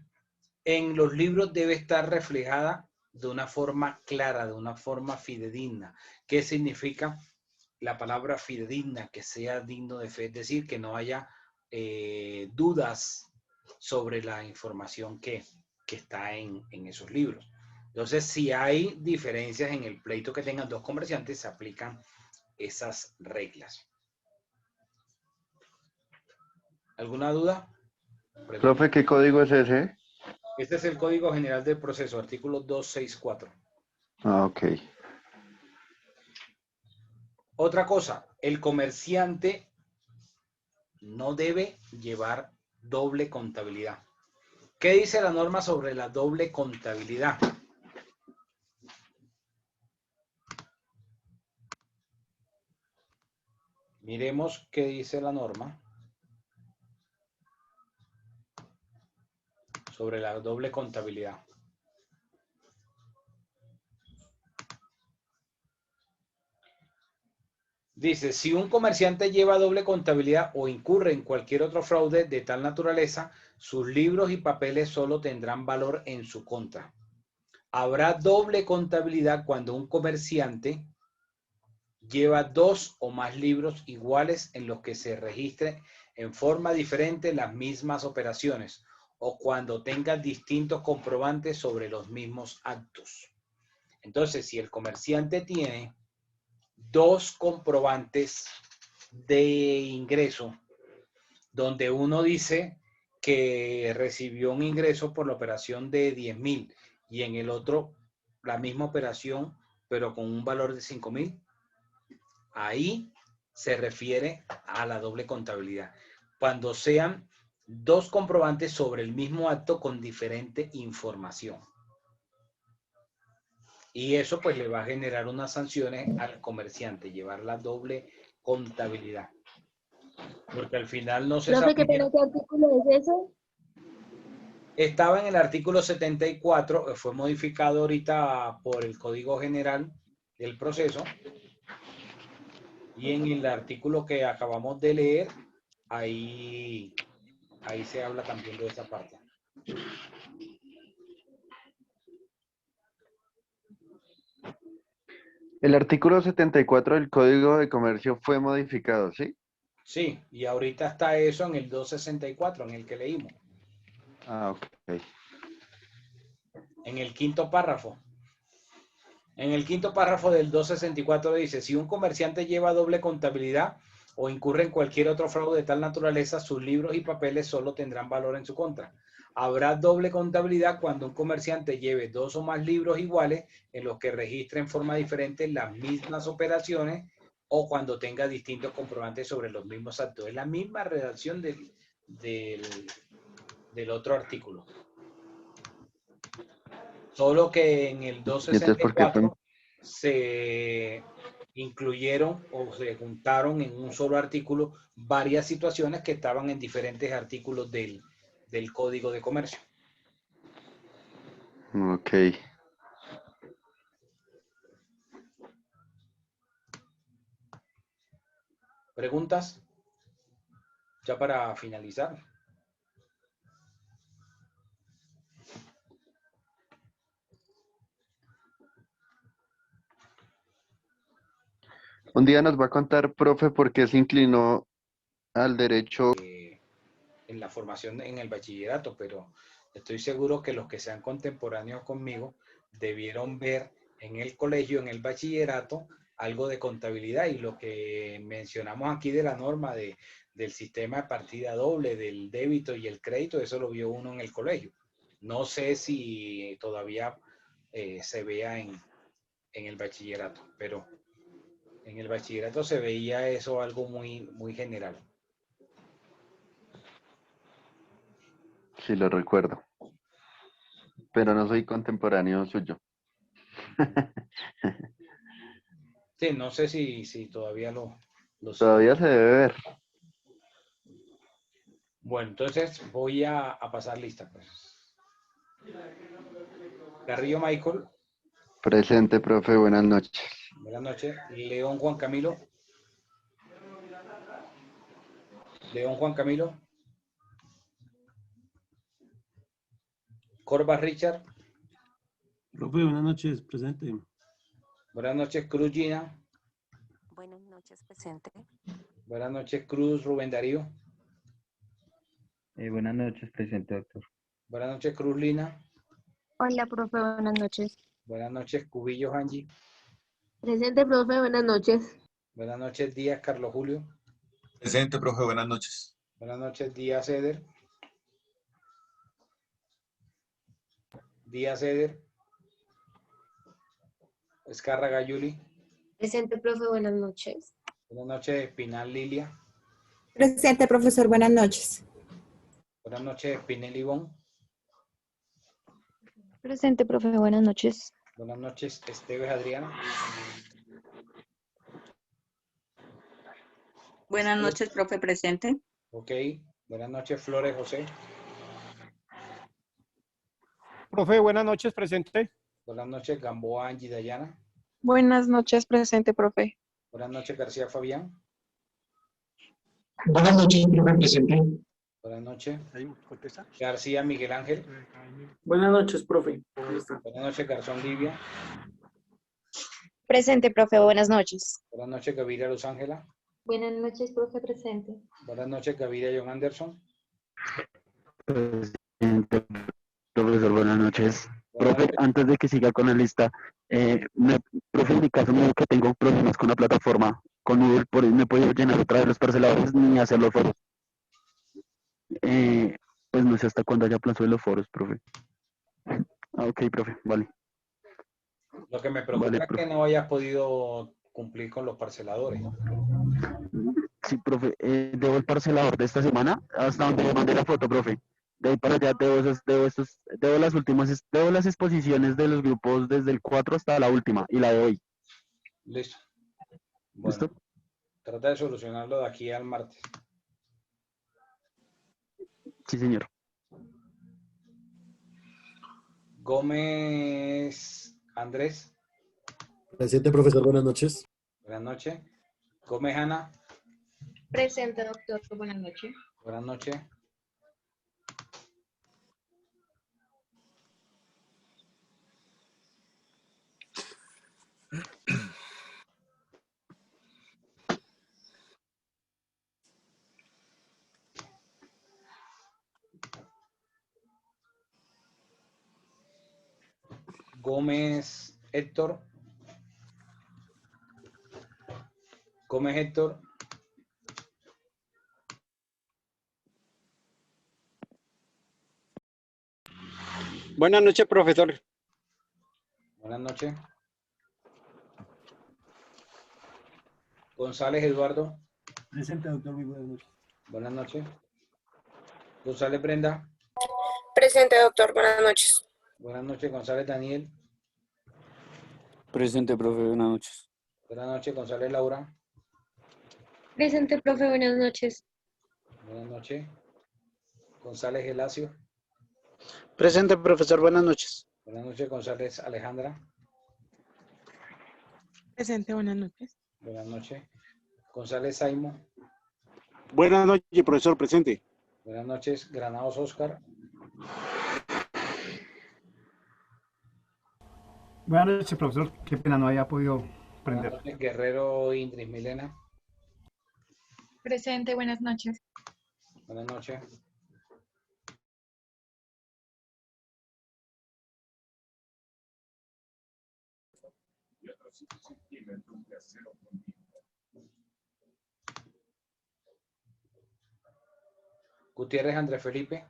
en los libros debe estar reflejada de una forma clara, de una forma fidedigna. ¿Qué significa la palabra fidedigna? Que sea digno de fe, es decir, que no haya dudas sobre la información que está en esos libros. Entonces, si hay diferencias en el pleito que tengan dos comerciantes, se aplican esas reglas. ¿Alguna duda? Pregunta. Profe, ¿qué código es ese? Este es el Código General del Proceso, artículo 264. Ah, ok. Otra cosa, el comerciante no debe llevar doble contabilidad. ¿Qué dice la norma sobre la doble contabilidad? Miremos qué dice la norma sobre la doble contabilidad. Dice, si un comerciante lleva doble contabilidad o incurre en cualquier otro fraude de tal naturaleza, sus libros y papeles solo tendrán valor en su contra. Habrá doble contabilidad cuando un comerciante lleva dos o más libros iguales en los que se registren en forma diferente las mismas operaciones o cuando tenga distintos comprobantes sobre los mismos actos. Entonces, si el comerciante tiene dos comprobantes de ingreso, donde uno dice que recibió un ingreso por la operación de 10.000 y en el otro la misma operación, pero con un valor de 5.000, ahí se refiere a la doble contabilidad. Cuando sean dos comprobantes sobre el mismo acto con diferente información. Y eso pues le va a generar unas sanciones al comerciante, llevar la doble contabilidad. Porque al final no se Profe, sabe. ¿qué pena, qué artículo es eso? Estaba en el artículo 74, fue modificado ahorita por el Código General del Proceso. Y en el artículo que acabamos de leer, ahí se habla también de esa parte. El artículo 74 del Código de Comercio fue modificado, ¿sí? Sí, y ahorita está eso en el 264, en el que leímos. Ah, ok. En el quinto párrafo. En el quinto párrafo del 264 dice, si un comerciante lleva doble contabilidad o incurre en cualquier otro fraude de tal naturaleza, sus libros y papeles solo tendrán valor en su contra. Habrá doble contabilidad cuando un comerciante lleve dos o más libros iguales en los que registre en forma diferente las mismas operaciones o cuando tenga distintos comprobantes sobre los mismos actos. Es la misma redacción del otro artículo. Solo que en el ¿Y entonces por qué fue? 264 se incluyeron o se juntaron en un solo artículo varias situaciones que estaban en diferentes artículos del Código de Comercio. Ok. ¿Preguntas? Ya para finalizar. Un día nos va a contar, profe, por qué se inclinó al derecho. En la formación en el bachillerato, pero estoy seguro que los que sean contemporáneos conmigo debieron ver en el colegio, en el bachillerato, algo de contabilidad y lo que mencionamos aquí de la norma del sistema de partida doble, del débito y el crédito, eso lo vio uno en el colegio. No sé si todavía se vea en el bachillerato, pero en el bachillerato se veía eso algo muy, muy general. Sí, lo recuerdo. Pero no soy contemporáneo suyo. Sí, no sé si todavía lo Todavía se debe ver. Bueno, entonces voy a pasar lista, pues. Carrillo Michael. Presente, profe, buenas noches. Buenas noches. León Juan Camilo. León Juan Camilo. Corva Richard. Profe, buenas noches, presente. Buenas noches, Cruz Gina. Buenas noches, presente. Buenas noches, Cruz Rubén Darío. Buenas noches, presente, doctor. Buenas noches, Cruz Lina. Hola, profe, buenas noches. Buenas noches, Cubillos Angie. Presente, profe, buenas noches. Buenas noches, Díaz Carlos Julio. Presente, profe, buenas noches. Buenas noches, Díaz Eder. Díaz Eder. Escárraga Yuli. Presente, profe, buenas noches. Buenas noches, Espinal Lilia. Presente, profesor, buenas noches. Buenas noches, Espinel Ivonne. Presente, profe, buenas noches. Buenas noches, Esteves Adriana. Buenas noches, profe, presente. Ok. Buenas noches, Flores José. Profe, buenas noches, presente. Buenas noches, Gamboa Angie Dayana. Buenas noches, presente, profe. Buenas noches, García Fabián. Buenas noches, profe, presente. Buenas noches. García Miguel Ángel. Buenas noches, profe. Buenas noches, Garzón Livia. Presente, profe, buenas noches. Buenas noches, Gaviria Luz Ángela. Buenas noches, profe, presente. Buenas noches, Gaviria John Anderson. Presente, profesor, buenas noches. Profe, antes de que siga con la lista, profe, en mi caso, que tengo problemas con la plataforma, con Google, por ahí me puedo llenar otra vez los parceladores ni hacer los foros. Pues no sé hasta cuándo haya plazo de los foros, profe. Ok, profe, vale. Lo que me preocupa Vale, es que no hayas podido cumplir con los parceladores. Sí, profe, debo el parcelador de esta semana, hasta donde le mandé la foto, profe. De ahí para allá debo las exposiciones de los grupos desde el 4 hasta la última, y la de hoy. Listo. Bueno, ¿Listo? trata de solucionarlo de aquí al martes. Sí, señor. Gómez Andrés. Presente, profesor, buenas noches. Buenas noches. Gómez Ana. Presente, doctor. Buenas noches. Buenas noches. Gómez Héctor. Gómez Héctor. Buenas noches, profesor. Buenas noches. González Eduardo. Presente, doctor, muy buenas noches. Buenas noches. González Brenda. Presente, doctor, buenas noches. Buenas noches, González Daniel. Presente, profe, buenas noches. Buenas noches, González Laura. Presente, profe. Buenas noches. Buenas noches. González Gelacio. Presente, profesor. Buenas noches. Buenas noches, González Alejandra. Presente, buenas noches. Buenas noches. González Saimo. Buenas noches, profesor, presente. Buenas noches, Granados Oscar. Buenas noches, profesor. Qué pena no haya podido prender. Buenas noches, Guerrero Indris Milena. Presente, buenas noches. Buenas noches. Gutiérrez Andrés Felipe.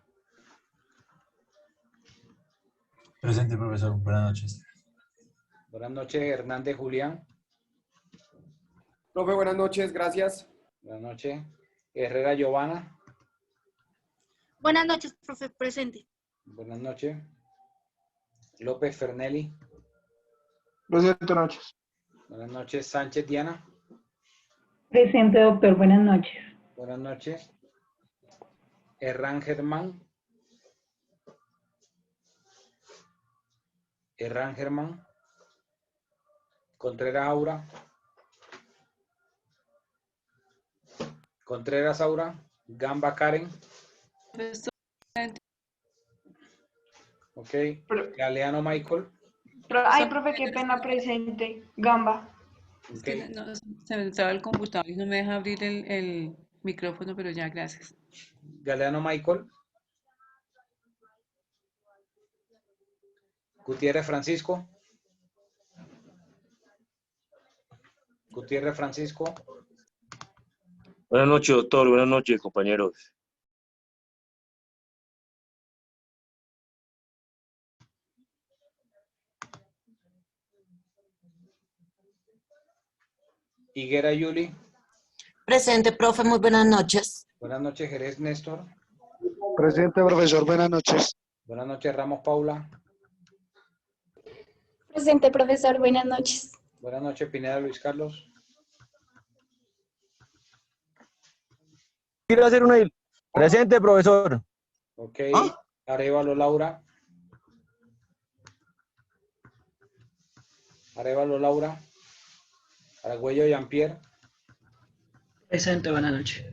Presente, profesor. Buenas noches. Buenas noches, Hernández Julián. Profe, buenas noches, gracias. Buenas noches. Herrera Giovanna. Buenas noches, profe, presente. Buenas noches. López Fernelli. Presente, noches. Buenas noches, Sánchez Diana. Presente, doctor, buenas noches. Buenas noches. Herrán Germán. Herrán Germán. Contreras Aura. Contreras Aura. Gamba Karen. Ok. Galeano Michael. Ay, profe, qué pena, presente. Gamba. Es que se me traba el computador y no me deja abrir el micrófono, pero ya, gracias. Galeano Michael. Gutiérrez Francisco. Gutiérrez Francisco. Buenas noches, doctor. Buenas noches, compañeros. Higuera Yuli. Presente, profe. Muy buenas noches. Buenas noches, Jerez Néstor. Presente, profesor. Buenas noches. Buenas noches, Ramos Paula. Presente, profesor. Buenas noches. Buenas noches, Pineda Luis Carlos. Quiero hacer una. Presente, profesor. Ok. Arevalo Laura. Arevalo Laura. Aragüello Jean-Pierre. Presente, buenas noches.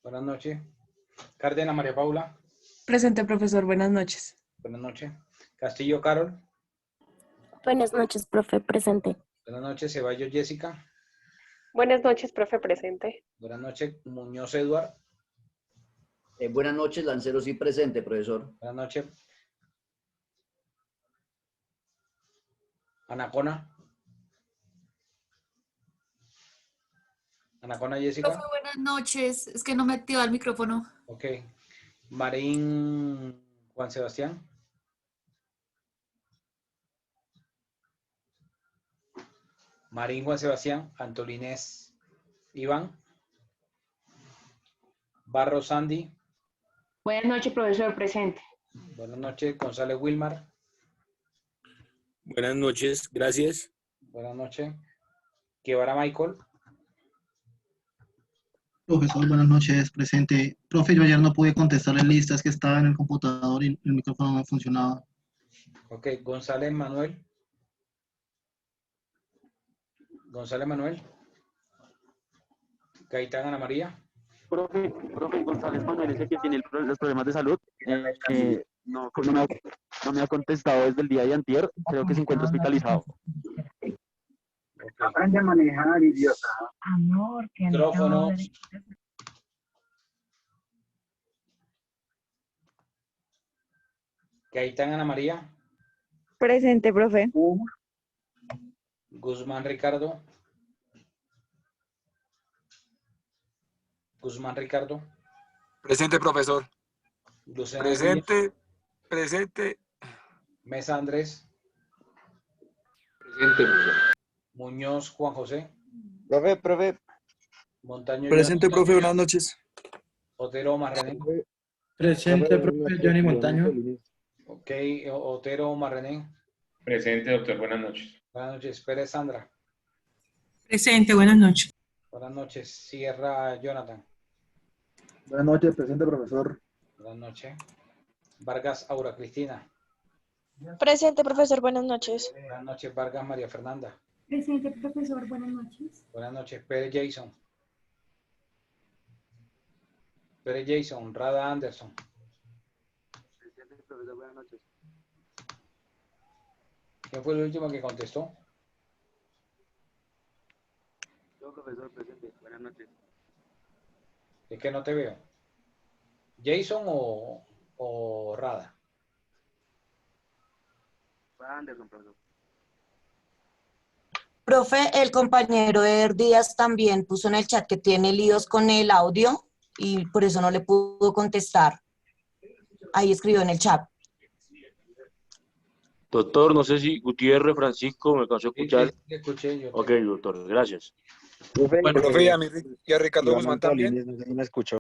Buenas noches. Cárdenas María Paula. Presente, profesor. Buenas noches. Buenas noches. Castillo Carol. Buenas noches, profe. Presente. Buenas noches, Ceballos Jessica. Buenas noches, profe. Presente. Buenas noches, Muñoz Eduard. Buenas noches, Lancero, sí presente, profesor. Buenas noches. Anacona. Anacona Jessica. Profe, buenas noches. Es que no me activa el micrófono. Ok. Marín Juan Sebastián. Marín Juan Sebastián. Antolínez Iván. Barros Sandy. Buenas noches, profesor. Presente. Buenas noches, González Wilmar. Buenas noches, gracias. Buenas noches. Guevara Michael. Profesor, buenas noches, presente. Profe, yo ayer no pude contestarle listas que estaba en el computador y el micrófono no funcionaba. Ok, González Manuel. González Manuel. Gaitán Ana María. Profe, González Manuel es el que tiene los problemas de salud. No me ha contestado desde el día de antier. Creo que se encuentra hospitalizado. Aprende a manejar, idiota. Amor, que Micrófono. Gaitán Ana María. Presente, profe. Guzmán Ricardo. Guzmán Ricardo. Presente, profesor. Lucena Presente, Núñez. presente. Mesa Andrés. Presente, profesor. Muñoz Juan José. Profe. Montaño Presente, Johnny. profe, buenas noches. Otero Omar René. Presente, profe, Johnny Montaño. Ok, Otero Omar René. Presente, doctor. Buenas noches. Buenas noches. Pérez Sandra. Presente, buenas noches. Buenas noches. Sierra Jonathan. Buenas noches, presente, profesor. Buenas noches. Vargas Aura Cristina. Presente, profesor. Buenas noches. Buenas noches. Vargas María Fernanda. Presente, profesor. Buenas noches. Buenas noches. Pérez Jason. Pérez Jason. Rada Anderson. Presente, profesor, buenas noches. ¿Quién fue el último que contestó? Yo, profesor, presente. Buenas noches. Es que no te veo. ¿Jason o Rada? Anderson, profesor. Profe, el compañero Eder Díaz también puso en el chat que tiene líos con el audio y por eso no le pudo contestar. Ahí escribió en el chat. Doctor, no sé si Gutiérrez Francisco me alcanzó a escuchar. Sí, escuché yo. Ok, doctor, gracias. Profe, y a Ricardo Guzmán también. No me escuchó.